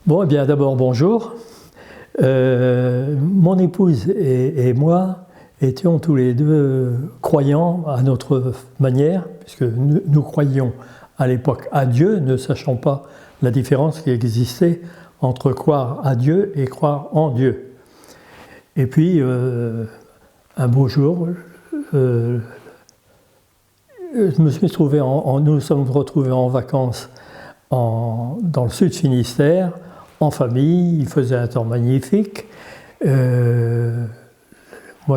Bon, eh bien d'abord bonjour. Mon épouse et moi étions tous les deux croyants à notre manière, puisque nous croyions à l'époque à Dieu, ne sachant pas la différence qui existait entre croire à Dieu et croire en Dieu. Et puis, un beau jour, nous nous sommes retrouvés en vacances dans le sud Finistère, en famille. Il faisait un temps magnifique. Moi,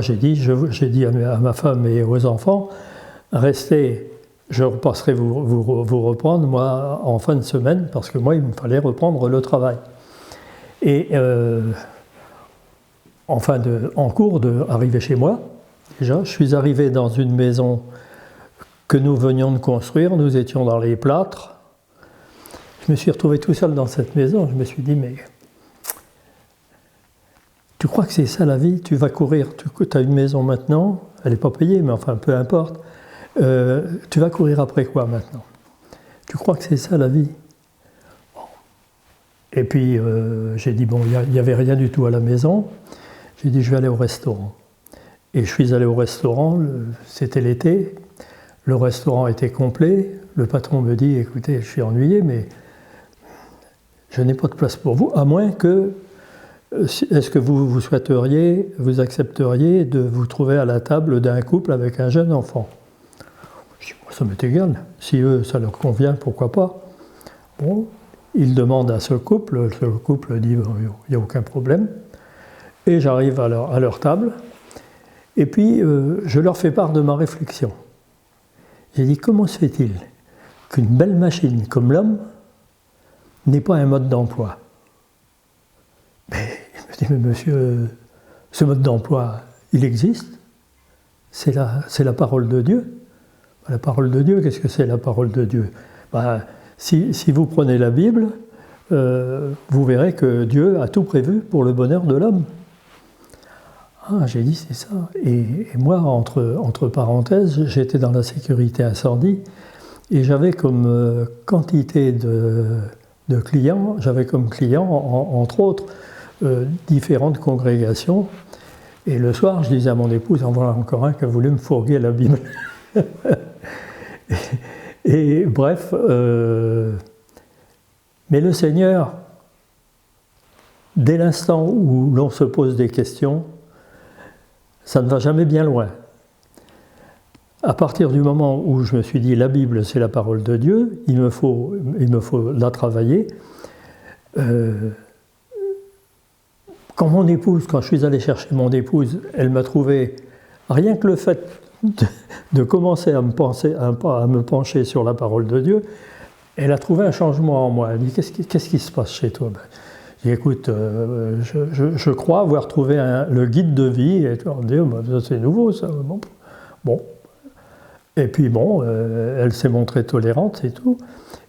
j'ai dit à ma femme et aux enfants, restez, je passerai vous reprendre, moi, en fin de semaine, parce que moi, il me fallait reprendre le travail. Et en cours d'arriver chez moi, déjà, je suis arrivé dans une maison que nous venions de construire, nous étions dans les plâtres. Je me suis retrouvé tout seul dans cette maison, je me suis dit, mais tu crois que c'est ça la vie? Tu vas courir, tu as une maison maintenant, elle n'est pas payée, mais enfin, peu importe. Tu vas courir après quoi maintenant? Tu crois que c'est ça la vie? Bon. Et puis, j'ai dit, bon, il n'y avait rien du tout à la maison. J'ai dit, je vais aller au restaurant. Et je suis allé au restaurant, c'était l'été, le restaurant était complet. Le patron me dit, écoutez, je suis ennuyé, mais je n'ai pas de place pour vous, à moins que, est-ce que vous souhaiteriez, vous accepteriez de vous trouver à la table d'un couple avec un jeune enfant? Je dis, moi, ça m'est égal, si eux, ça leur convient, pourquoi pas? Bon, ils demandent à ce couple dit, il n'y a aucun problème, et j'arrive à leur table, et puis je leur fais part de ma réflexion. J'ai dit, comment se fait-il qu'une belle machine comme l'homme n'est pas un mode d'emploi? Mais il me dit, mais monsieur, ce mode d'emploi, il existe. C'est la parole de Dieu. La parole de Dieu, qu'est-ce que c'est la parole de Dieu? Si vous prenez la Bible, vous verrez que Dieu a tout prévu pour le bonheur de l'homme. Ah, j'ai dit, c'est ça. Et moi, entre parenthèses, j'étais dans la sécurité incendie et j'avais comme quantité de clients, j'avais comme clients, entre autres, différentes congrégations. Et le soir, je disais à mon épouse, en voilà encore un qui a voulu me fourguer la Bible. et bref, mais le Seigneur, dès l'instant où l'on se pose des questions, ça ne va jamais bien loin. À partir du moment où je me suis dit, la Bible, c'est la parole de Dieu, il me faut la travailler. Quand je suis allé chercher mon épouse, elle m'a trouvé, rien que le fait de commencer à me pencher sur la parole de Dieu, elle a trouvé un changement en moi. Elle dit, qu'est-ce qui se passe chez toi? J'ai dit, écoute, je crois avoir trouvé le guide de vie. Et on dit, ça c'est nouveau, ça. Bon. Et puis bon, elle s'est montrée tolérante et tout.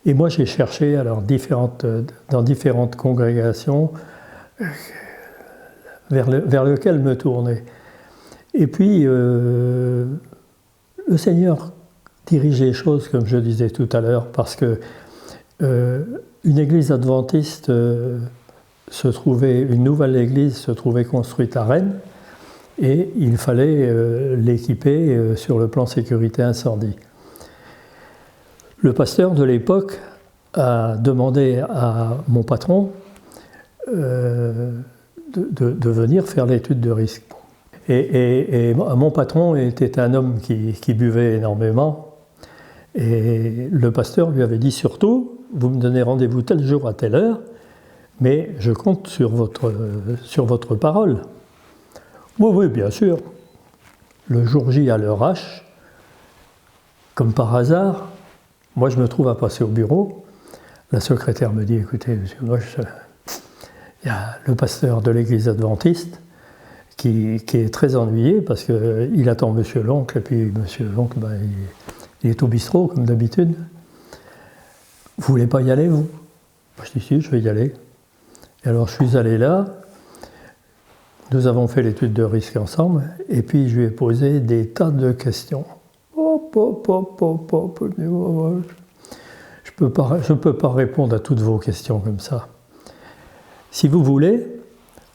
Et moi, j'ai cherché alors dans différentes congrégations vers lesquelles me tourner. Et puis, le Seigneur dirige les choses, comme je disais tout à l'heure, parce que une église adventiste une nouvelle église se trouvait construite à Rennes, et il fallait l'équiper sur le plan sécurité incendie. Le pasteur de l'époque a demandé à mon patron de venir faire l'étude de risque. Et mon patron était un homme qui buvait énormément, et le pasteur lui avait dit, surtout, vous me donnez rendez-vous tel jour à telle heure, mais je compte sur votre parole. Oui, bien sûr. Le jour J à l'heure H, comme par hasard, moi je me trouve à passer au bureau. La secrétaire me dit, écoutez, monsieur, il y a le pasteur de l'église adventiste qui est très ennuyé parce qu'il attend monsieur l'oncle, et puis monsieur l'oncle, il est au bistrot comme d'habitude. Vous voulez pas y aller, vous? Je dis, si, je vais y aller. Et alors je suis allé là, nous avons fait l'étude de risque ensemble, et puis je lui ai posé des tas de questions. Je peux pas répondre à toutes vos questions comme ça. Si vous voulez,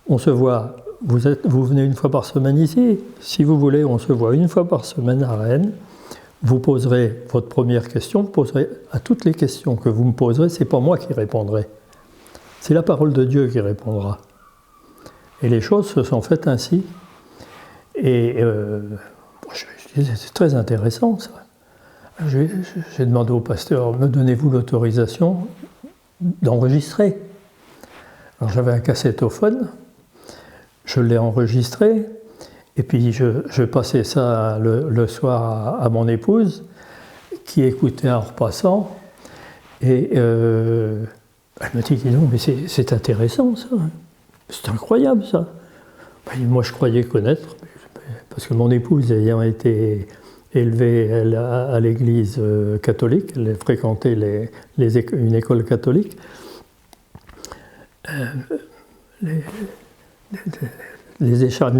on se voit, vous venez une fois par semaine ici, si vous voulez, on se voit une fois par semaine à Rennes, vous poserez votre première question, vous poserez à toutes les questions que vous me poserez, c'est pas moi qui répondrai, c'est la parole de Dieu qui répondra. Et les choses se sont faites ainsi. Et c'est très intéressant ça. J'ai demandé au pasteur, me donnez-vous l'autorisation d'enregistrer? Alors j'avais un cassettophone, je l'ai enregistré, et puis je passais ça le soir à mon épouse, qui écoutait en repassant, et elle me dit, dis donc, mais c'est intéressant ça, c'est incroyable ça. Ben, moi je croyais connaître, parce que mon épouse ayant été élevée à l'église catholique, elle a fréquenté une école catholique, les écharpes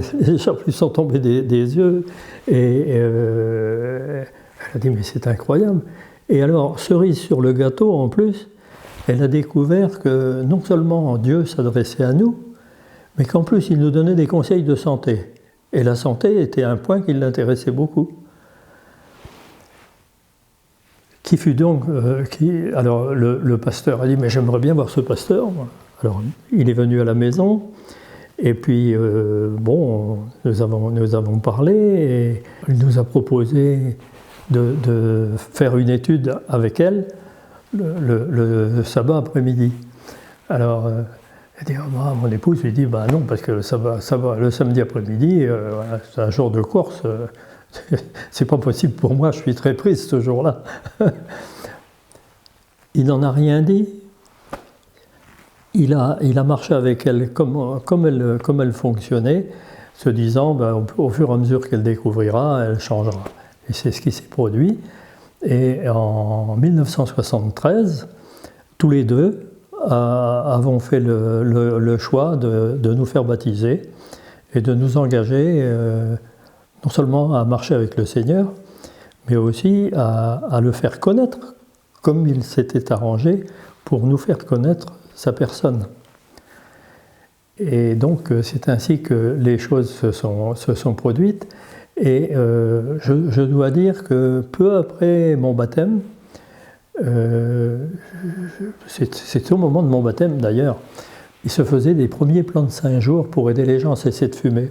lui sont tombées des yeux et elle a dit mais c'est incroyable. Et alors, cerise sur le gâteau en plus, elle a découvert que non seulement Dieu s'adressait à nous, mais qu'en plus il nous donnait des conseils de santé. Et la santé était un point qui l'intéressait beaucoup. Qui fut donc, alors le pasteur a dit mais j'aimerais bien voir ce pasteur. Alors il est venu à la maison. Et puis, bon, nous avons parlé et il nous a proposé de faire une étude avec elle le sabbat après-midi. Alors, elle dit, mon épouse lui dit, bah non, parce que le samedi après-midi, voilà, c'est un jour de course, c'est pas possible pour moi, je suis très prise ce jour-là. Il n'en a rien dit. Il a marché avec elle comme elle fonctionnait, se disant, ben, au fur et à mesure qu'elle découvrira, elle changera. Et c'est ce qui s'est produit. Et en 1973, tous les deux avons fait le choix de nous faire baptiser et de nous engager non seulement à marcher avec le Seigneur, mais aussi à le faire connaître, comme il s'était arrangé pour nous faire connaître sa personne. Et donc c'est ainsi que les choses se sont produites. Et je dois dire que peu après mon baptême, c'est au moment de mon baptême d'ailleurs, il se faisait des premiers plans de 5 jours pour aider les gens à cesser de fumer.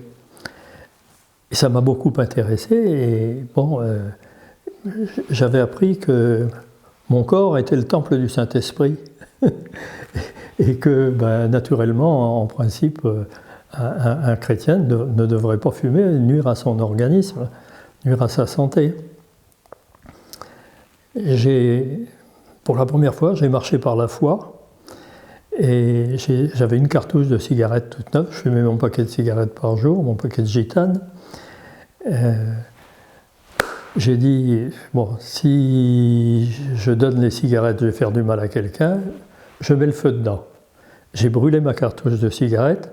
Et ça m'a beaucoup intéressé. Et bon, j'avais appris que mon corps était le temple du Saint-Esprit. Et que, ben, naturellement, en principe, un chrétien ne devrait pas fumer, nuire à son organisme, nuire à sa santé. Pour la première fois, j'ai marché par la foi, et j'avais une cartouche de cigarettes toute neuve, je fumais mon paquet de cigarettes par jour, mon paquet de gitane. J'ai dit, bon, si je donne les cigarettes, je vais faire du mal à quelqu'un, je mets le feu dedans. J'ai brûlé ma cartouche de cigarette,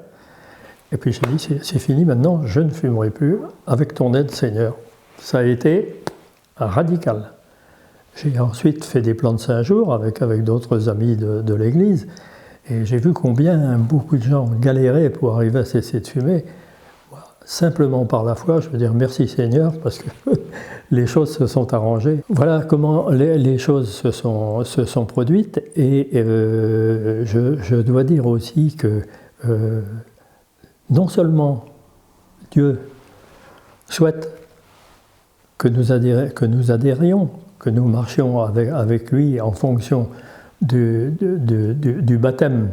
et puis j'ai dit, c'est fini maintenant, je ne fumerai plus, avec ton aide, Seigneur. Ça a été radical. J'ai ensuite fait des plans de 5 jours avec d'autres amis de l'Église, et j'ai vu combien beaucoup de gens galéraient pour arriver à cesser de fumer. Simplement par la foi, je veux dire merci Seigneur, parce que les choses se sont arrangées. Voilà comment les choses se sont produites, et je dois dire aussi que non seulement Dieu souhaite que nous adhérions, que nous marchions avec lui en fonction du baptême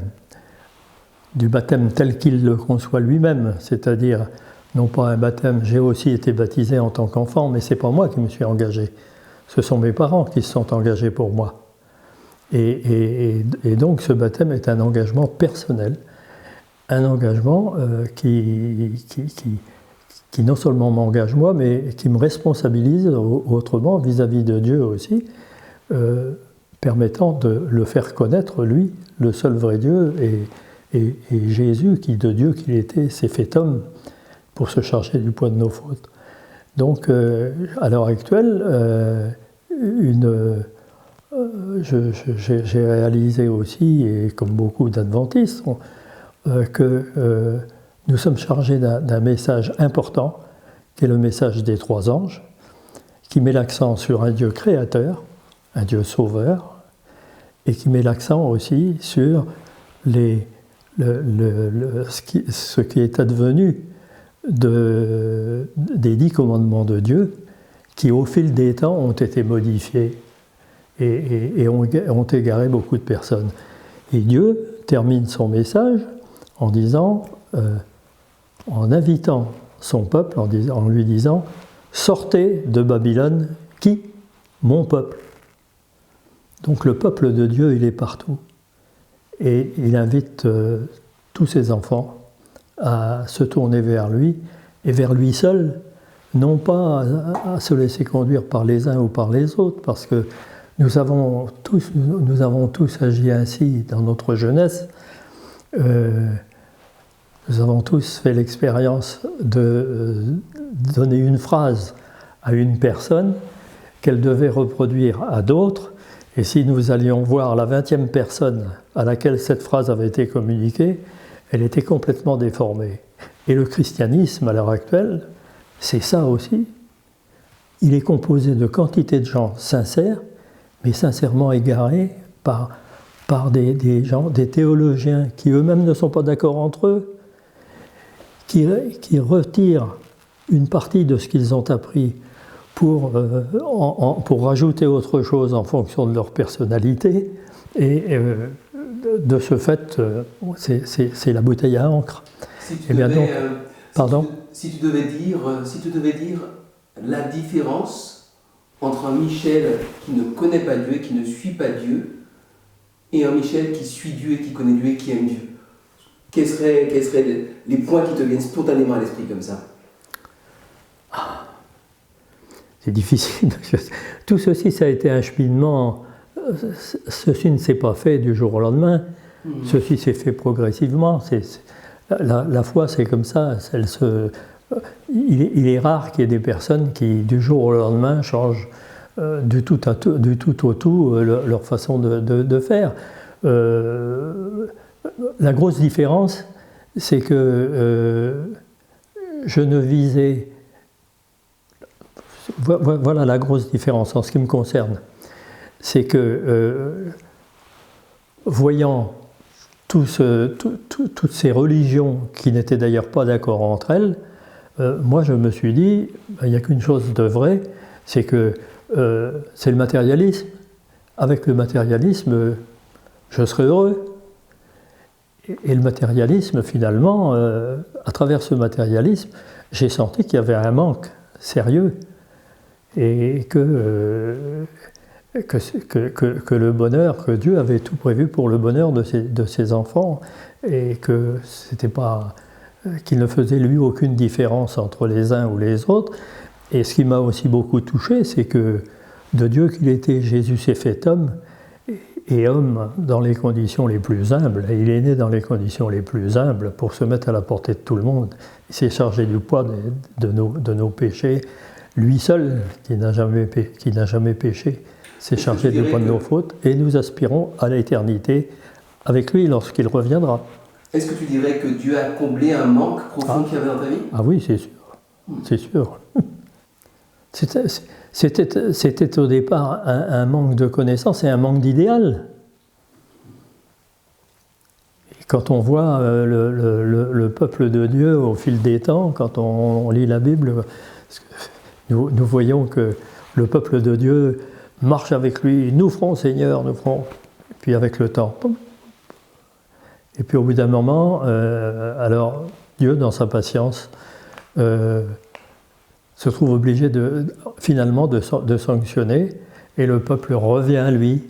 tel qu'il le conçoit lui-même, c'est-à-dire non pas un baptême, j'ai aussi été baptisé en tant qu'enfant, mais ce n'est pas moi qui me suis engagé, ce sont mes parents qui se sont engagés pour moi. Et donc ce baptême est un engagement personnel, un engagement qui non seulement m'engage moi, mais qui me responsabilise autrement vis-à-vis de Dieu aussi, permettant de le faire connaître, lui, le seul vrai Dieu, et Jésus, qui de Dieu qu'il était, s'est fait homme pour se charger du poids de nos fautes. Donc, à l'heure actuelle, j'ai réalisé aussi, et comme beaucoup d'adventistes, que nous sommes chargés d'un message important, qui est le message des 3 anges, qui met l'accent sur un Dieu créateur, un Dieu sauveur, et qui met l'accent aussi sur ce qui est advenu des 10 commandements de Dieu, qui au fil des temps ont été modifiés et ont égaré beaucoup de personnes. Et Dieu termine son message en disant, en invitant son peuple, en lui disant « Sortez de Babylone, qui ? Mon peuple ». Donc le peuple de Dieu, il est partout. Et il invite tous ses enfants à se tourner vers lui, et vers lui seul, non pas à se laisser conduire par les uns ou par les autres, parce que nous avons tous agi ainsi dans notre jeunesse. Nous avons tous fait l'expérience de donner une phrase à une personne qu'elle devait reproduire à d'autres, et si nous allions voir la 20e personne à laquelle cette phrase avait été communiquée, elle était complètement déformée. Et le christianisme, à l'heure actuelle, c'est ça aussi. Il est composé de quantités de gens sincères, mais sincèrement égarés par des gens, des théologiens qui eux-mêmes ne sont pas d'accord entre eux, qui retirent une partie de ce qu'ils ont appris pour rajouter autre chose en fonction de leur personnalité, et de ce fait, c'est la bouteille à encre. Si tu devais dire la différence entre un Michel qui ne connaît pas Dieu et qui ne suit pas Dieu, et un Michel qui suit Dieu et qui connaît Dieu et qui aime Dieu, quels seraient les points qui te viennent spontanément à l'esprit comme ça? C'est difficile. Tout ceci, ça a été un cheminement. Ceci ne s'est pas fait du jour au lendemain. Ceci s'est fait progressivement. La foi, c'est comme ça. Il est rare qu'il y ait des personnes qui, du jour au lendemain, changent du tout au tout leur façon de faire. La grosse différence, c'est que je ne visais... Voilà la grosse différence en ce qui me concerne. C'est que, voyant toutes ces religions qui n'étaient d'ailleurs pas d'accord entre elles, moi je me suis dit, il n'y a qu'une chose de vrai, c'est que c'est le matérialisme. Avec le matérialisme, je serai heureux. Et le matérialisme, finalement, à travers ce matérialisme, j'ai senti qu'il y avait un manque sérieux. Et que le bonheur, que Dieu avait tout prévu pour le bonheur de ses enfants, et que c'était pas, qu'il ne faisait lui aucune différence entre les uns ou les autres. Et ce qui m'a aussi beaucoup touché, c'est que de Dieu qu'il était, Jésus s'est fait homme, et homme dans les conditions les plus humbles. Et il est né dans les conditions les plus humbles pour se mettre à la portée de tout le monde. Il s'est chargé du poids de nos péchés. Lui seul, qui n'a jamais péché, s'est chargé du poids de nos fautes, et nous aspirons à l'éternité avec lui lorsqu'il reviendra. Est-ce que tu dirais que Dieu a comblé un manque profond qu'il y avait dans ta vie? Ah oui, c'est sûr. C'est sûr. C'était au départ un manque de connaissance et un manque d'idéal. Et quand on voit le peuple de Dieu au fil des temps, quand on lit la Bible, nous voyons que le peuple de Dieu marche avec lui, nous ferons Seigneur, nous ferons. Et puis avec le temps. Et puis au bout d'un moment, alors Dieu, dans sa patience, se trouve obligé finalement de sanctionner, et le peuple revient à lui.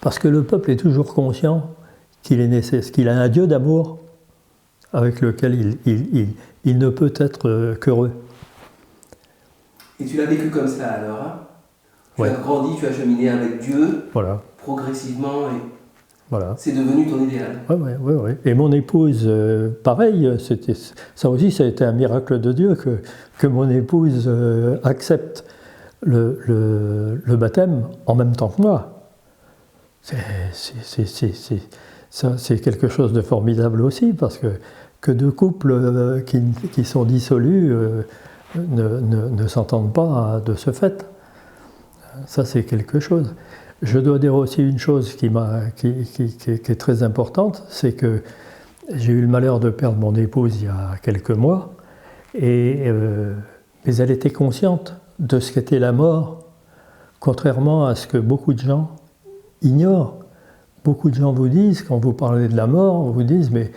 Parce que le peuple est toujours conscient qu'il est nécessaire, qu'il a un Dieu d'amour avec lequel il ne peut être qu'heureux. Et tu l'as vécu comme ça alors, hein? Ouais. Tu as grandi, tu as cheminé avec Dieu, voilà. Progressivement, et voilà. C'est devenu ton idéal. Oui. Et mon épouse, pareil, ça aussi, ça a été un miracle de Dieu que mon épouse accepte le baptême en même temps que moi. Ça, c'est quelque chose de formidable aussi, parce que deux couples qui sont dissolus ne s'entendent pas de ce fait. Ça, c'est quelque chose. Je dois dire aussi une chose qui est très importante, c'est que j'ai eu le malheur de perdre mon épouse il y a quelques mois, mais elle était consciente de ce qu'était la mort, contrairement à ce que beaucoup de gens ignorent. Beaucoup de gens vous disent, quand vous parlez de la mort, vous disent, mais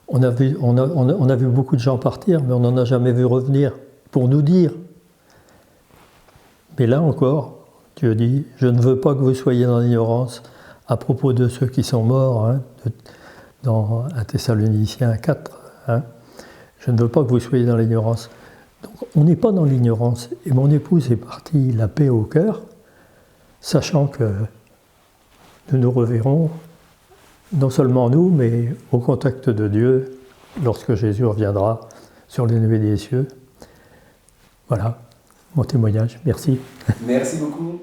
on a vu beaucoup de gens partir, mais on n'en a jamais vu revenir, pour nous dire. Mais là encore, Dieu dit, je ne veux pas que vous soyez dans l'ignorance à propos de ceux qui sont morts, hein, dans 1 Thessaloniciens 4. Hein, je ne veux pas que vous soyez dans l'ignorance. Donc on n'est pas dans l'ignorance. Et mon épouse est partie la paix au cœur, sachant que nous nous reverrons, non seulement nous, mais au contact de Dieu, lorsque Jésus reviendra sur les nuées des cieux. Voilà mon témoignage. Merci. Merci beaucoup.